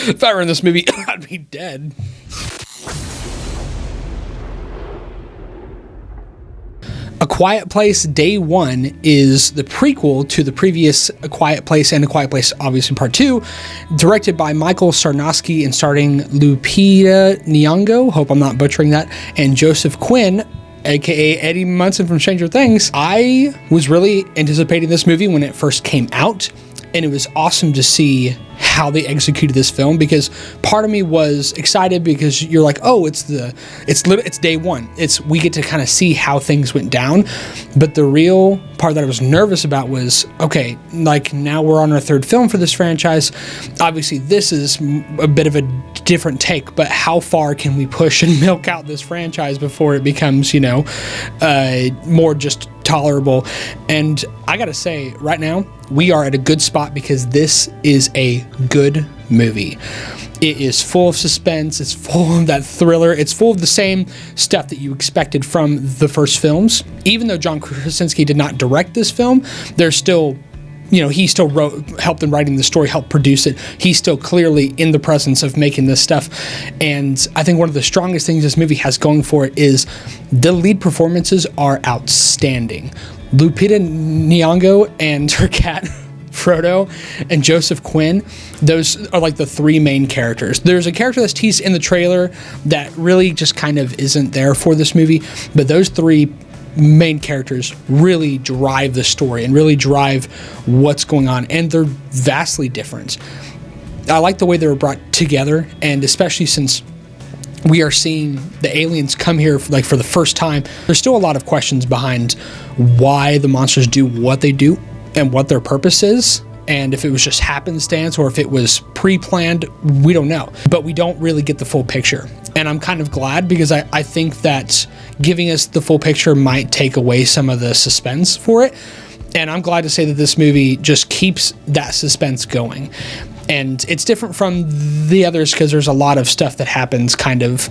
If I were in this movie, I'd be dead. A Quiet Place Day One is the prequel to the previous A Quiet Place and A Quiet Place, obviously Part 2, directed by Michael Sarnoski and starring Lupita Nyong'o, hope I'm not butchering that, and Joseph Quinn, aka Eddie Munson from Stranger Things. I was really anticipating this movie when it first came out, and it was awesome to see how they executed this film, because part of me was excited because you're like, oh, it's day one. We get to kind of see how things went down. But the real part that I was nervous about was, okay, like now we're on our third film for this franchise. Obviously this is a bit of a different take, but how far can we push and milk out this franchise before it becomes, more just tolerable? And I gotta say, right now, we are at a good spot because this is a good movie. It is full of suspense, it's full of that thriller, it's full of the same stuff that you expected from the first films. Even though John Krasinski did not direct this film, there's still, he still helped in writing the story, helped produce it. He's still clearly in the presence of making this stuff. And I think one of the strongest things this movie has going for it is the lead performances are outstanding. Lupita Nyong'o and her cat, Frodo, and Joseph Quinn, those are like the three main characters. There's a character that's teased in the trailer that really just kind of isn't there for this movie, but those three main characters really drive the story and really drive what's going on, and they're vastly different. I like the way they were brought together, and especially since we are seeing the aliens come here for the first time, there's still a lot of questions behind why the monsters do what they do and what their purpose is, and if it was just happenstance or if it was pre-planned, we don't know. But we don't really get the full picture, and I'm kind of glad, because I think that giving us the full picture might take away some of the suspense for it, and I'm glad to say that this movie just keeps that suspense going. And it's different from the others because there's a lot of stuff that happens kind of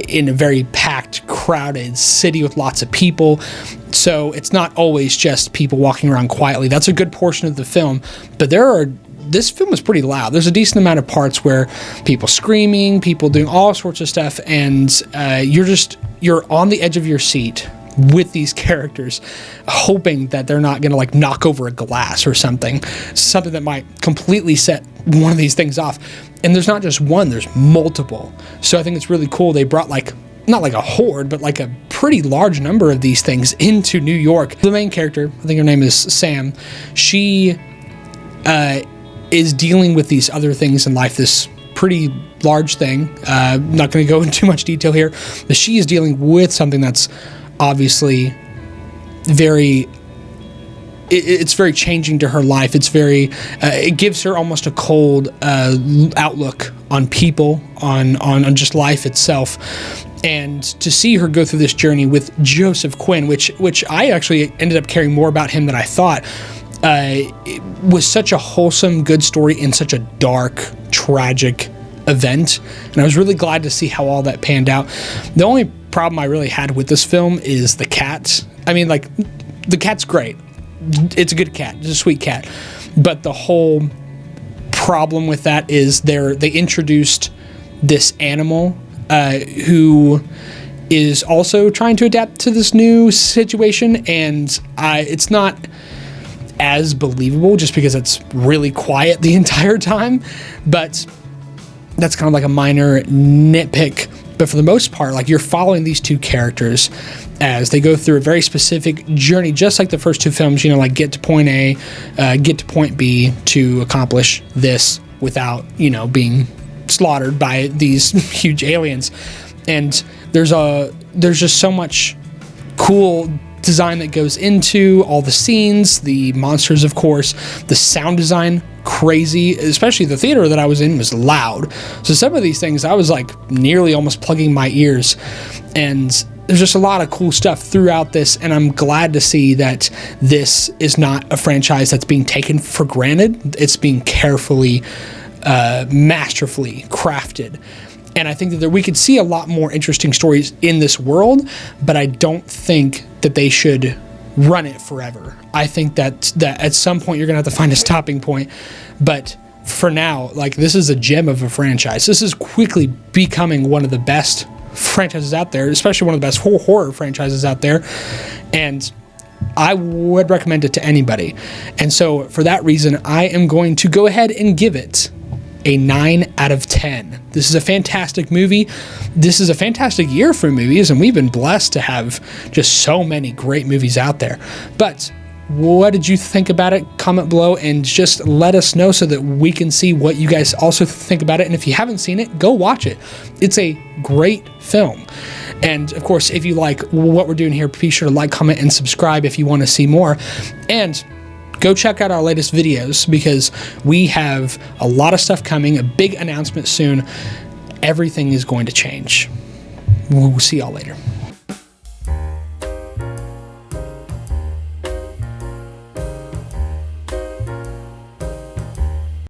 in a very packed, crowded city with lots of people. So it's not always just people walking around quietly. That's a good portion of the film. But this film is pretty loud. There's a decent amount of parts where people screaming, people doing all sorts of stuff, and you're on the edge of your seat with these characters, hoping that they're not going to knock over a glass or something that might completely set one of these things off. And there's not just one, there's multiple. So I think it's really cool. They brought not like a horde, but like a pretty large number of these things into New York. The main character, I think her name is Sam, she is dealing with these other things in life, this pretty large thing. I'm not going to go into too much detail here, but she is dealing with something that's obviously it's very changing to her life. It's it gives her almost a cold outlook on people, on just life itself. And to see her go through this journey with Joseph Quinn, which I actually ended up caring more about him than I thought. It was such a wholesome, good story in such a dark, tragic event, and I was really glad to see how all that panned out. The only problem I really had with this film is the cat. I mean, the cat's great. It's a good cat. It's a sweet cat. But the whole problem with that is they introduced this animal who is also trying to adapt to this new situation, and it's not as believable just because it's really quiet the entire time, but that's kind of like a minor nitpick. But for the most part, you're following these two characters as they go through a very specific journey, just like the first two films, get to point A, get to point B to accomplish this without, being slaughtered by these huge aliens. And there's just so much cool design that goes into all the scenes, the monsters, of course, the sound design, crazy, especially the theater that I was in was loud. So some of these things I was nearly almost plugging my ears, and there's just a lot of cool stuff throughout this, and I'm glad to see that this is not a franchise that's being taken for granted. It's being carefully, masterfully crafted. And I think that we could see a lot more interesting stories in this world, but I don't think that they should run it forever. I think that at some point you're going to have to find a stopping point. But for now, like, this is a gem of a franchise. This is quickly becoming one of the best franchises out there, especially one of the best horror franchises out there. And I would recommend it to anybody. And so for that reason, I am going to go ahead and give it a 9 out of 10. This is a fantastic movie. This is a fantastic year for movies, and we've been blessed to have just so many great movies out there. But what did you think about it? Comment below and just let us know so that we can see what you guys also think about it. And if you haven't seen it, go watch it. It's a great film. And of course, if you like what we're doing here, be sure to like, comment, and subscribe if you want to see more. And go check out our latest videos, because we have a lot of stuff coming, a big announcement soon. Everything is going to change. We'll see y'all later.